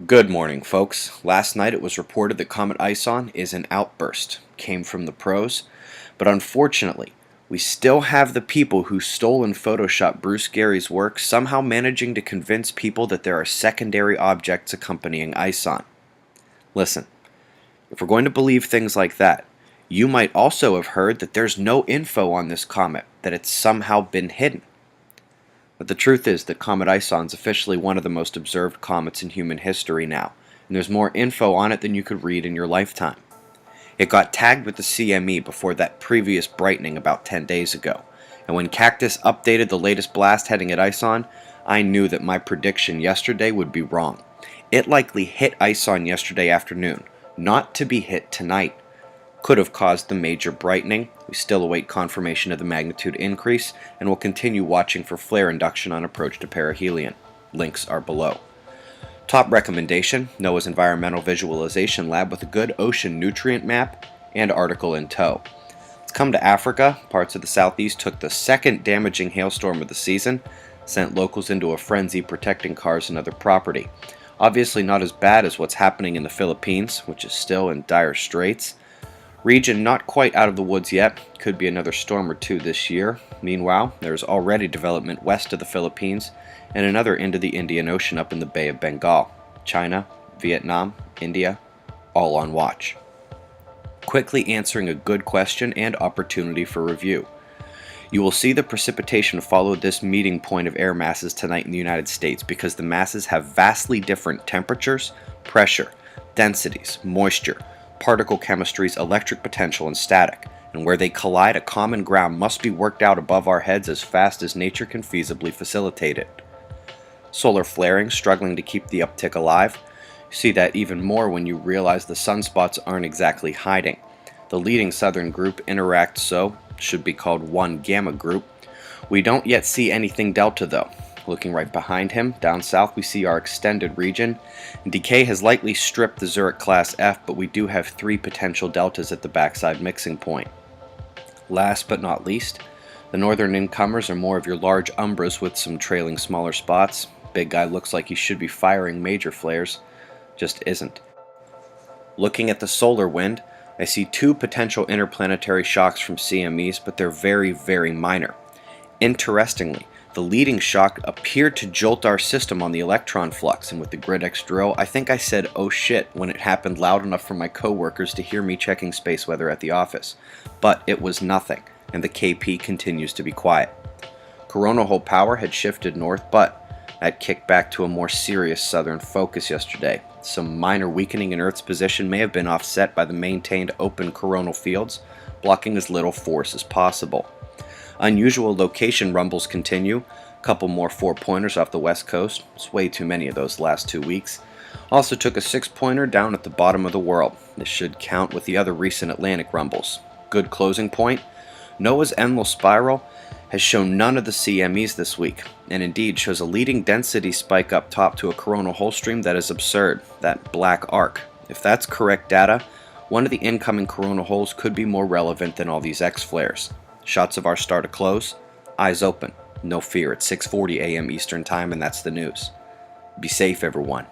Good morning, folks. Last night it was reported that Comet ISON is an outburst. Came from the pros, but unfortunately, we still have the people who stole and photoshopped Bruce Gary's work somehow managing to convince people that there are secondary objects accompanying ISON. Listen, if we're going to believe things like that, you might also have heard that there's no info on this comet, that it's somehow been hidden. But the truth is that Comet ISON is officially one of the most observed comets in human history now, and there's more info on it than you could read in your lifetime. It got tagged with the CME before that previous brightening about 10 days ago, and when Cactus updated the latest blast heading at ISON, I knew that my prediction yesterday would be wrong. It likely hit ISON yesterday afternoon, not to be hit tonight. Could have caused the major brightening. We still await confirmation of the magnitude increase, and will continue watching for flare induction on approach to perihelion. Links are below. Top recommendation, NOAA's Environmental Visualization Lab with a good ocean nutrient map and article in tow. Let's come to Africa. Parts of the southeast took the second damaging hailstorm of the season, sent locals into a frenzy protecting cars and other property. Obviously not as bad as what's happening in the Philippines, which is still in dire straits. Region not quite out of the woods yet, could be another storm or two this year. Meanwhile, there's already development west of the Philippines and another into the Indian Ocean up in the Bay of Bengal. China, Vietnam, India, all on watch. Quickly answering a good question and opportunity for review. You will see the precipitation follow this meeting point of air masses tonight in the United States because the masses have vastly different temperatures, pressure, densities, moisture, particle chemistry's electric potential and static, and where they collide, a common ground must be worked out above our heads as fast as nature can feasibly facilitate it. Solar flaring struggling to keep the uptick alive. You see that even more when you realize the sunspots aren't exactly hiding. The leading southern group interacts so, should be called 1 gamma group. We don't yet see anything delta though. Looking right behind him, down south we see our extended region. Decay has likely stripped the Zurich class F, but we do have 3 potential deltas at the backside mixing point. Last but not least, the northern incomers are more of your large umbras with some trailing smaller spots. Big guy looks like he should be firing major flares, just isn't. Looking at the solar wind, I see 2 potential interplanetary shocks from CMEs, but they're very, very minor. Interestingly, the leading shock appeared to jolt our system on the electron flux, and with the GridX drill, I think I said "oh shit" when it happened loud enough for my co-workers to hear me checking space weather at the office. But it was nothing, and the KP continues to be quiet. Coronal hole power had shifted north, but that kicked back to a more serious southern focus yesterday. Some minor weakening in Earth's position may have been offset by the maintained open coronal fields, blocking as little force as possible. Unusual location rumbles continue. A couple more 4-pointers off the west coast. It's way too many of those last 2 weeks. Also took a 6-pointer down at the bottom of the world. This should count with the other recent Atlantic rumbles. Good closing point. NOAA's Enlil spiral has shown none of the CMEs this week, and indeed shows a leading density spike up top to a coronal hole stream that is absurd, that black arc. If that's correct data, one of the incoming coronal holes could be more relevant than all these X-flares. Shots of our star to close, eyes open, no fear, it's 6:40 a.m. Eastern Time, and that's the news. Be safe, everyone.